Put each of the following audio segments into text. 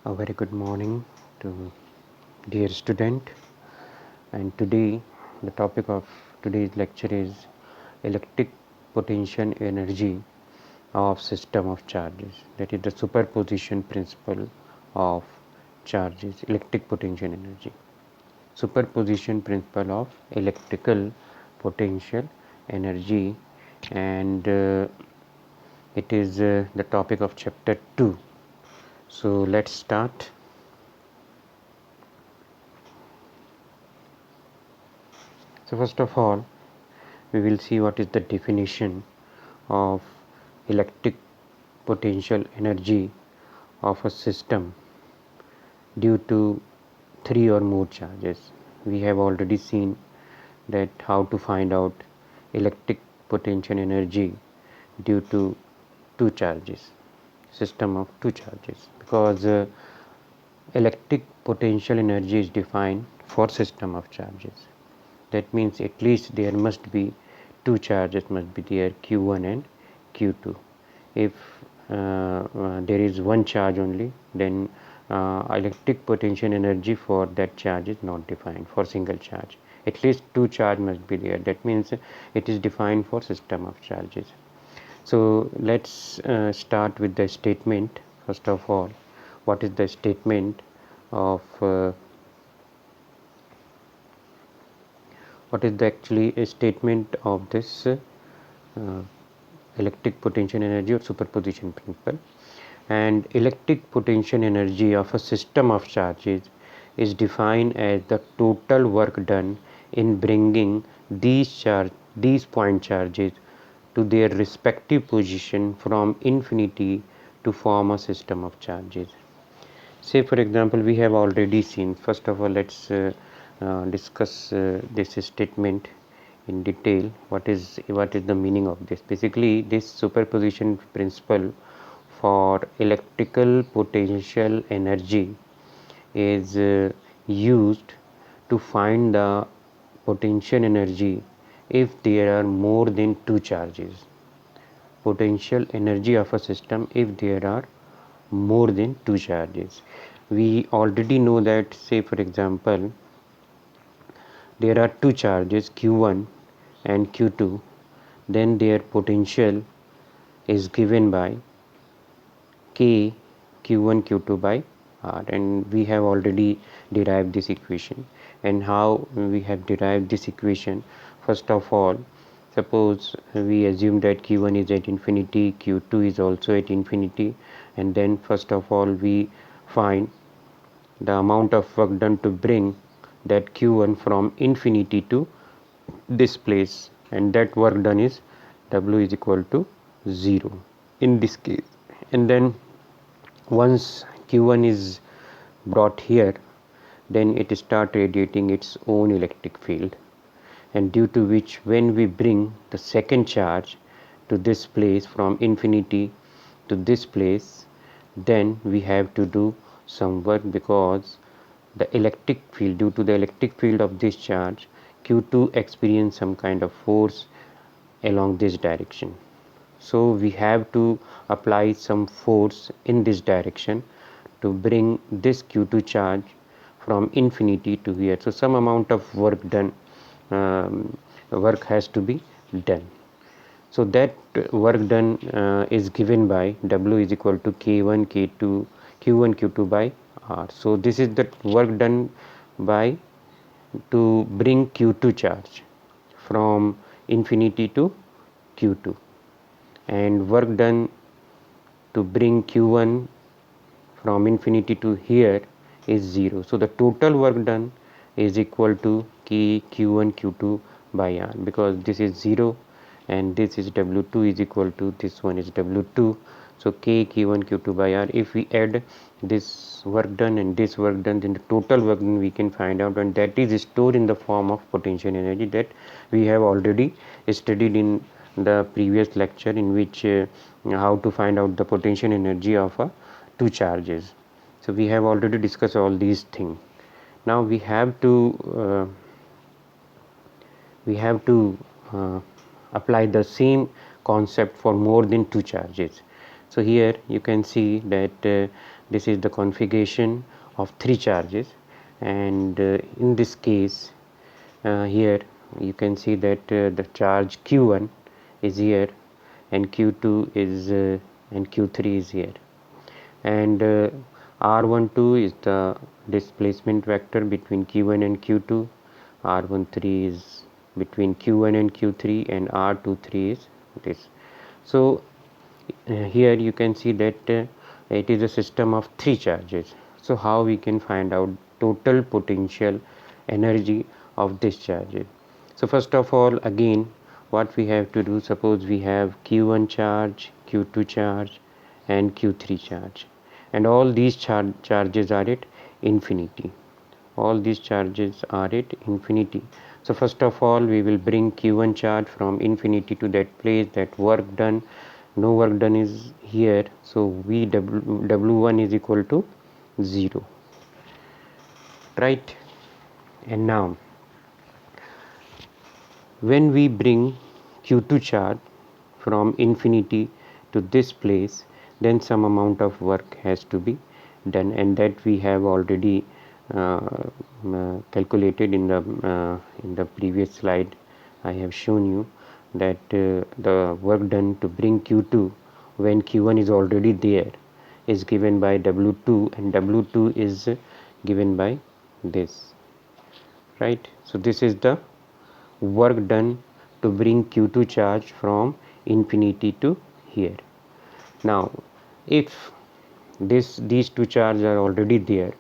A very good morning to dear student, and today the topic of today's lecture is electric potential energy of system of charges, that is the superposition principle of charges, electric potential energy, superposition principle of electrical potential energy, and it is the topic of chapter 2. So let's start. So first of all, we will see what is the definition of electric potential energy of a system due to three or more charges. We have already seen that how to find out electric potential energy due to two charges, system of two charges, because electric potential energy is defined for system of charges. That means at least there must be two charges must be there, Q1 and Q2. If there is one charge only, then electric potential energy for that charge is not defined for single charge. At least two charge must be there. That means it is defined for system of charges. So let's start with the statement. First of all, what is the statement of what is the actually a statement of this electric potential energy or superposition principle? And electric potential energy of a system of charges is defined as the total work done in bringing these point charges to their respective position from infinity to form a system of charges. Say for example, we have already seen, first of all let's discuss this statement in detail. What is the meaning of this? Basically, this superposition principle for electrical potential energy is used to find the potential energy if there are more than two charges. Potential energy of a system if there are more than two charges. We already know that, say for example, there are two charges Q1 and Q2, then their potential is given by K Q1 Q2 by R, and we have already derived this equation. And how we have derived this equation? First of all, suppose we assume that Q1 is at infinity, Q2 is also at infinity, and then first of all we find the amount of work done to bring that Q1 from infinity to this place, and that work done is W is equal to 0 in this case. And then once Q1 is brought here, then it start radiating its own electric field, and due to which when we bring the second charge to this place from infinity to this place, then we have to do some work, because the electric field, due to the electric field of this charge, Q2 experience some kind of force along this direction. So we have to apply some force in this direction to bring this Q2 charge from infinity to here. So some amount of work done, work has to be done. So that work done is given by W is equal to K1 K2 Q1 Q2 by R. So this is the work done by to bring Q2 charge from infinity to Q2, and work done to bring Q1 from infinity to here is 0. So the total work done is equal to K Q1 Q2 by R, because this is 0 and this is W2 is equal to this one is W2. So K Q1 Q2 by R, if we add this work done and this work done, then the total work done we can find out, and that is stored in the form of potential energy that we have already studied in the previous lecture, in which how to find out the potential energy of two charges. So we have already discussed all these things. Now we have to apply the same concept for more than two charges. So here you can see that this is the configuration of 3 charges, and in this case here you can see that the charge Q1 is here, and Q2 is and Q3 is here, and R12 is the displacement vector between Q1 and Q2, R13 is between Q1 and Q3, and R23 is this. So here you can see that it is a system of 3 charges. So how we can find out total potential energy of this charge? So first of all, again what we have to do, suppose we have Q1 charge, Q2 charge, and Q3 charge, and all these charges are at infinity. All these charges are at infinity. So first of all, we will bring Q1 charge from infinity to that place, that work done, no work done is here, so W1 is equal to 0, right? And now when we bring Q2 charge from infinity to this place, then some amount of work has to be done, and that we have already calculated in the previous slide. I have shown you that the work done to bring Q2 when Q1 is already there is given by W2, and W2 is given by this, right? So this is the work done to bring Q2 charge from infinity to here. Now if these two charges are already there,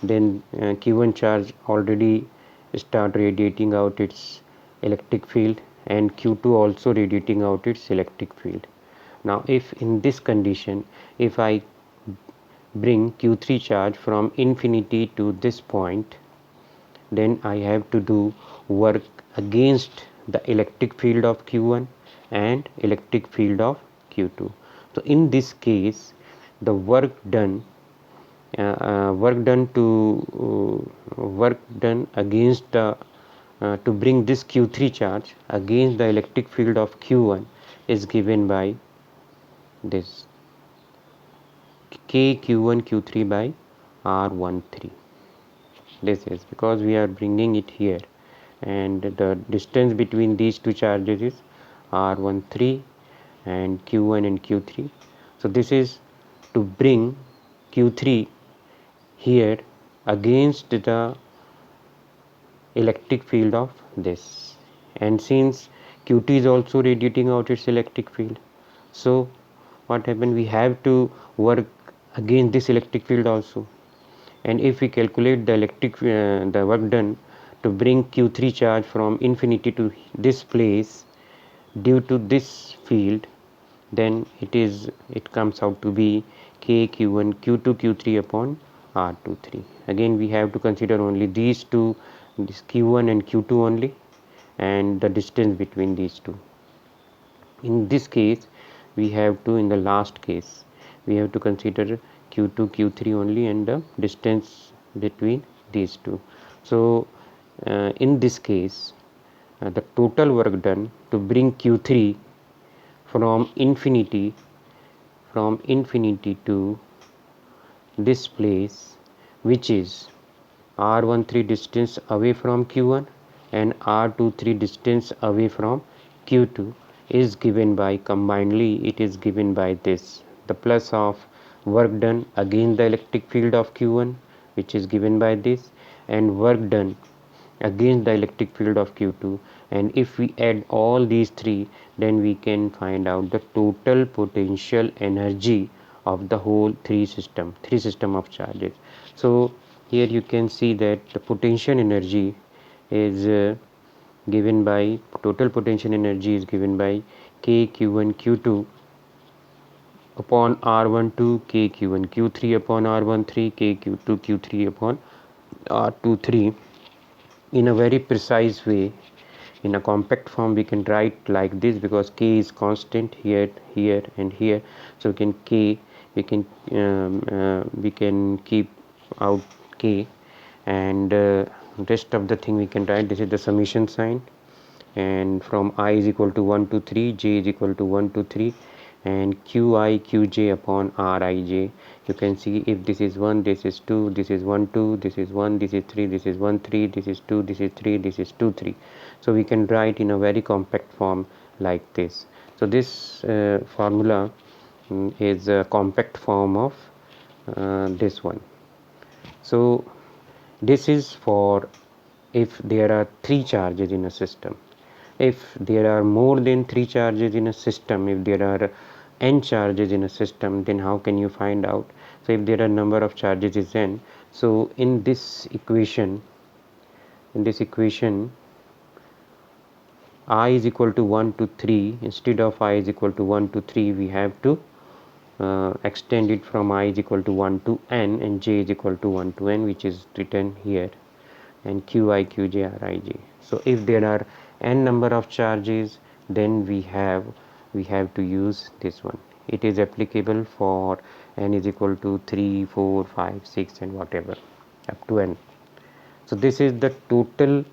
then Q1 charge already start radiating out its electric field, and Q2 also radiating out its electric field. Now if in this condition, if I bring Q3 charge from infinity to this point, then I have to do work against the electric field of Q1 and electric field of Q2. So in this case, the work done against the to bring this Q3 charge against the electric field of Q1 is given by this K Q1 Q3 by R13. This is because we are bringing it here, and the distance between these two charges is R13 and Q1 and Q3. So this is to bring Q3 here against the electric field of this, and since Q2 is also radiating out its electric field, so what happened, we have to work against this electric field also. And if we calculate the work done to bring Q3 charge from infinity to this place due to this field, then it comes out to be K Q1 Q2 Q3 upon R23. Again we have to consider only these two, this Q1 and Q2 only, and the distance between these two. In this case we have to, in the last case, we have to consider Q2 Q3 only and the distance between these two. So in this case the total work done to bring Q3 from infinity to this place, which is R13 distance away from Q1 and R23 distance away from Q2, is given by, combinedly it is given by this, the plus of work done against the electric field of Q1, which is given by this, and work done against the electric field of Q2, and if we add all these three, then we can find out the total potential energy of the whole three system of charges. So here you can see that the potential energy is given by, total potential energy is given by K Q1 Q2 upon R12, K Q1 Q3 upon R13, K Q2 Q3 upon R23. In a very precise way, in a compact form, we can write like this, because K is constant here, here, and here. So we can keep out K, and rest of the thing we can write. This is the summation sign, and from I is equal to 1 to 3, J is equal to 1 to 3, and qi qj upon rij. You can see if this is 1, this is 2, this is 1 2, this is 1, this is 3, this is 1 3, this is 2, this is 3, this is 2 3. So we can write in a very compact form like this. So this formula is a compact form of this one. So this is for if there are 3 charges in a system. If there are more than 3 charges in a system, if there are n charges in a system, then how can you find out? So if there are number of charges is n, so in this equation I is equal to 1 to 3, instead of I is equal to 1 to 3, we have to extend it from I is equal to 1 to n, and j is equal to 1 to n, which is written here, and qi qj rij. So if there are n number of charges, then we have to use this one. It is applicable for n is equal to 3 4 5 6 and whatever up to n. So this is the total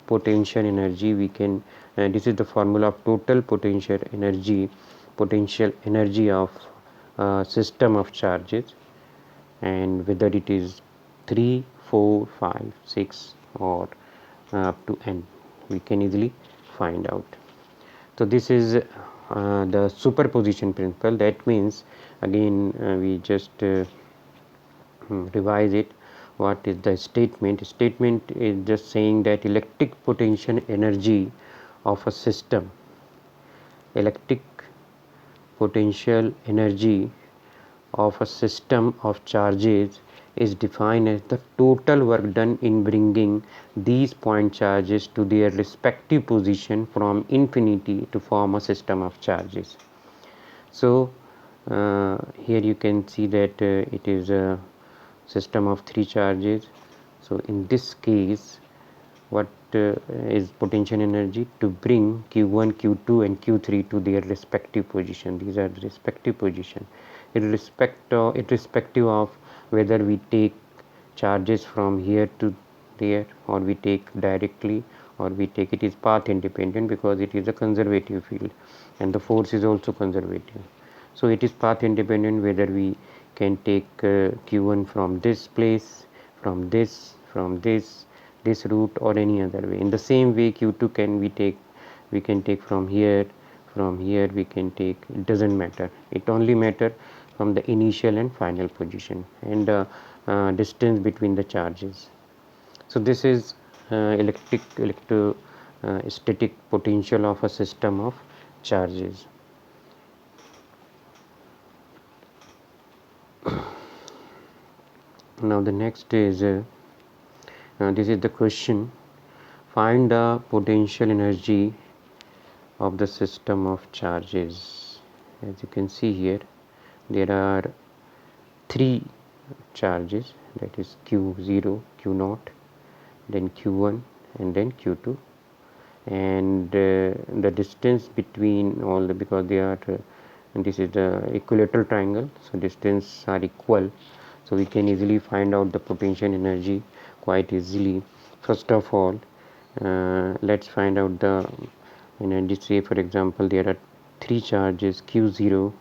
potential energy. We can this is the formula of total potential energy of system of charges, and whether it is 3 4 5 6 or up to n, we can easily find out. So this is the superposition principle. That means again we just revise it. What is the statement? Statement is just saying that electric potential energy of a system, electric potential energy of a system of charges is defined as the total work done in bringing these point charges to their respective position from infinity to form a system of charges. So here you can see that it is a system of 3 charges. So in this case, what is potential energy? To bring q1 q2 and q3 to their respective position. These are the respective position irrespective of whether we take charges from here to there, or we take directly, or we take it is path independent, because it is a conservative field and the force is also conservative. So it is path independent whether we can take q1 from this place, from this route, or any other way. In the same way, q2 we can take from here, we can take, it doesn't matter, it only matter from the initial and final position and distance between the charges. So this is electrostatic potential of a system of charges. Now the next is this is the question: find the potential energy of the system of charges. As you can see here, there are 3 charges, that is q0, q0, then q1 and then q2, and the distance between all the, because they are and this is the equilateral triangle, so distance are equal, so we can easily find out the potential energy quite easily. First of all, let's find out the energy. Say for example there are 3 charges, q0,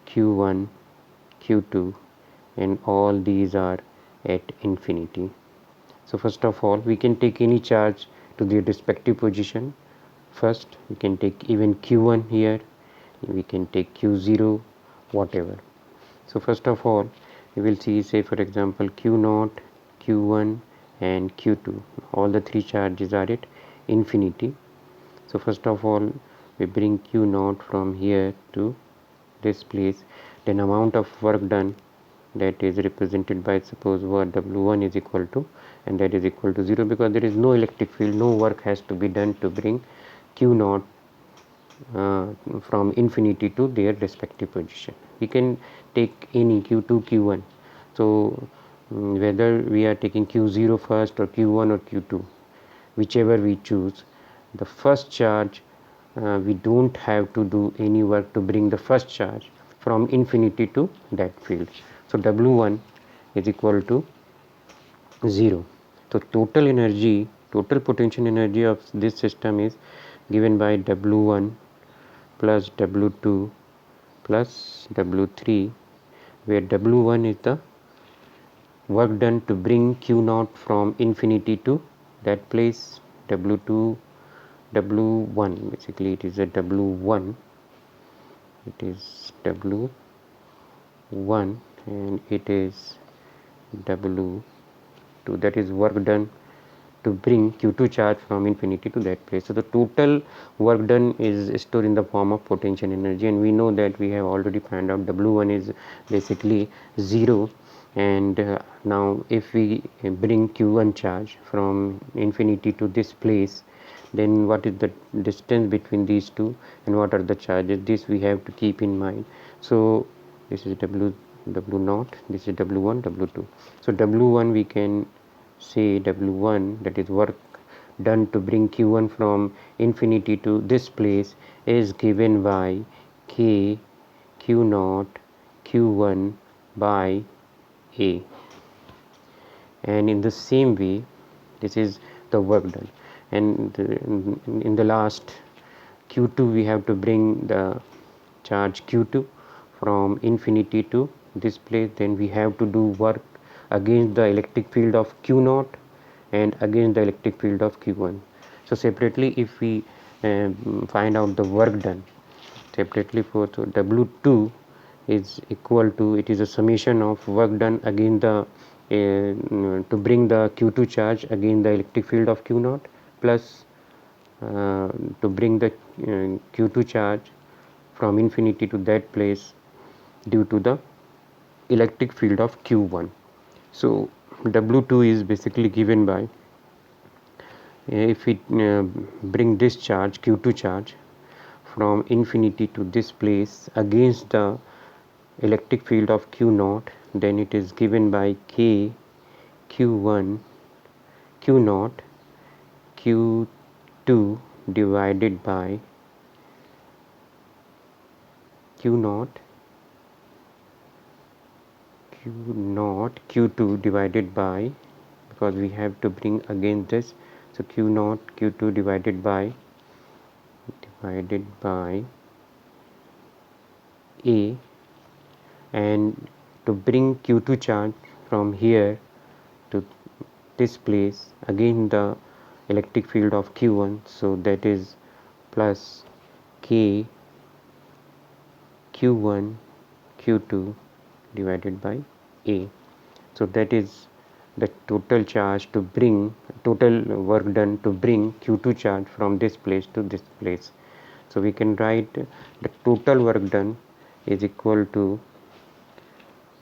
q1, q2, and all these are at infinity. So first of all, we can take any charge to their respective position. First we can take even q1 here, we can take q0, whatever. So first of all, we will see, say for example q0, q1 and q2, all the 3 charges are at infinity. So first of all, we bring q0 from here to this place, then amount of work done, that is represented by, suppose what, w1 is equal to, and that is equal to 0, because there is no electric field, no work has to be done to bring q0 from infinity to their respective position. We can take any q2, q1. So whether we are taking q0 first or q1 or q2, whichever we choose, the first charge we don't have to do any work to bring the first charge from infinity to that field. So w1 is equal to 0. So total energy, total potential energy of this system is given by w1 plus w2 plus W3, where W1 is the work done to bring Q0 from infinity to that place. W2, W1, basically it is a W1, it is W1 and it is W2, that is work done to bring Q2 charge from infinity to that place. So the total work done is stored in the form of potential energy, and we know that we have already found out W1 is basically 0. And now if we bring Q1 charge from infinity to this place, then what is the distance between these two and what are the charges? This we have to keep in mind. So this is W0, this is W1, W2. So W1 we can say W1, that is work done to bring Q1 from infinity to this place, is given by K Q0 Q1 by A. And in the same way, this is the work done, and in the last Q2 we have to bring the charge Q2 from infinity to this place. Then we have to do work against the electric field of Q0 and against the electric field of Q1. So separately, if we find out the work done separately, for so W2 is equal to, it is a summation of work done against the to bring the Q2 charge against the electric field of Q0 plus to bring the Q2 charge from infinity to that place due to the electric field of Q1. So W2 is basically given by, if we bring this charge Q2 charge from infinity to this place against the electric field of Q0, then it is given by K Q1 Q0 Q2 divided by Q0 Q2 divided by, because we have to bring against this, so Q0 Q2 divided by A, and to bring Q2 charge from here to this place again the electric field of Q1, so that is plus K Q1 Q2 divided by A. So that is the total charge to bring, total work done to bring Q2 charge from this place to this place. So we can write the total work done is equal to,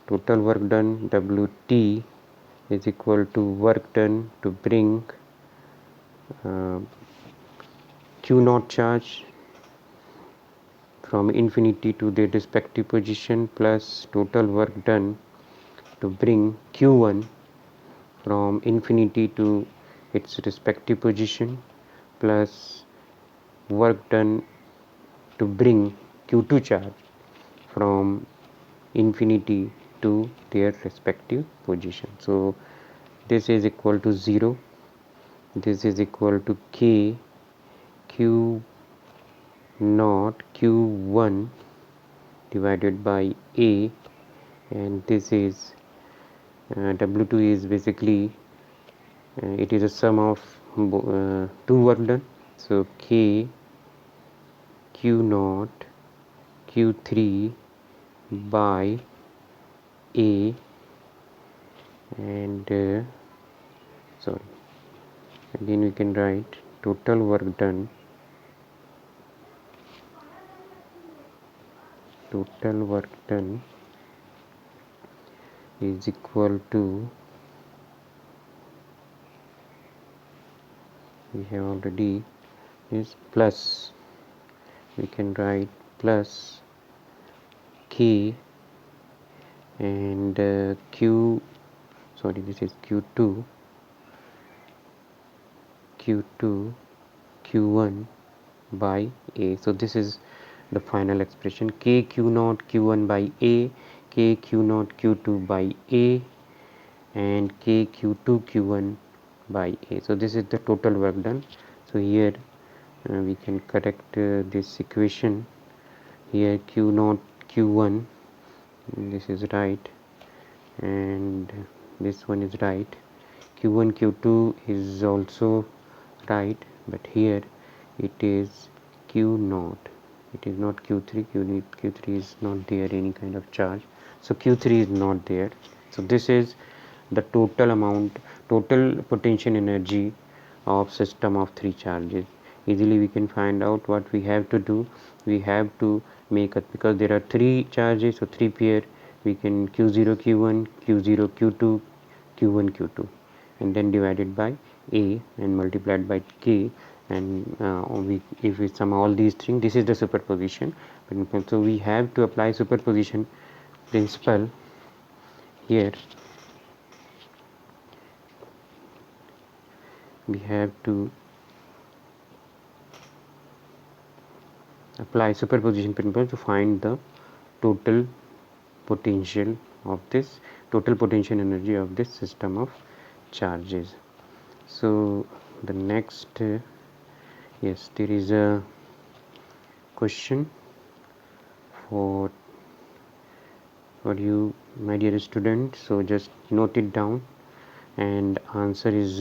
total work done WT is equal to work done to bring Q0 charge from infinity to their respective position plus total work done to bring Q1 from infinity to its respective position plus work done to bring Q2 charge from infinity to their respective position. So this is equal to 0, this is equal to K Q0 Q1 divided by A, and this is W2 is basically it is a sum of two work done, so K Q0 Q3 by A, and sorry, again we can write total work done is equal to, we have already is plus, we can write plus K and Q, sorry, this is Q2 Q1 by A. So this is the final expression, K Q0 Q1 by A, K Q0 Q2 by A, and K Q2 Q1 by A. So this is the total work done. So here we can correct this equation. Here Q0 q1, this is right, and this one is right. q1 q2 is also right, but here it is q0, it is not q3. q3 is not there any kind of charge, so q3 is not there. So this is the total potential energy of system of three charges. Easily we can find out. What we have to do, we have to make it, because there are three charges, so three pair, we can q0 q1, q0 q2, q1 q2, and then divided by a and multiplied by k, and if we sum all these things, this is the superposition. So we have to apply superposition principle here. We have to apply superposition principle to find the total potential of this, total potential energy of this system of charges. So the next yes, there is a question for you, my dear student, so just note it down, and answer is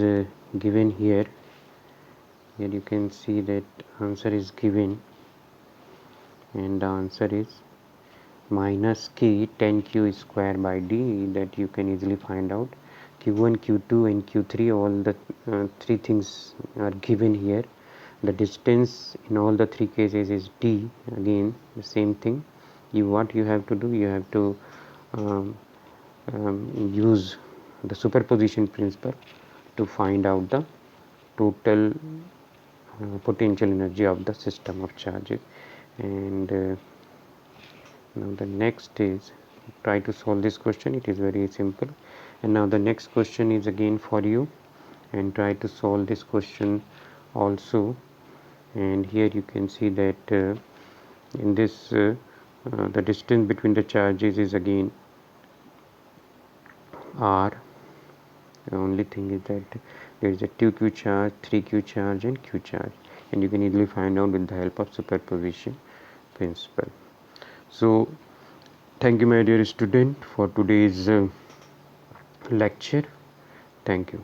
given here. Here you can see that answer is given, and the answer is minus k 10q square by d, that you can easily find out. q1, q2 and q3, all the three things are given here. The distance in all the three cases is d. Again the same thing. What you have to do, you have to use the superposition principle to find out the total potential energy of the system of charges. And now the next is, try to solve this question. It is very simple. And now the next question is again for you, and try to solve this question also. And here you can see that in this the distance between the charges is again r. The only thing is that there is a 2q charge, 3q charge and q charge, and you can easily find out with the help of superposition principle. So thank you, my dear student, for today's lecture. Thank you.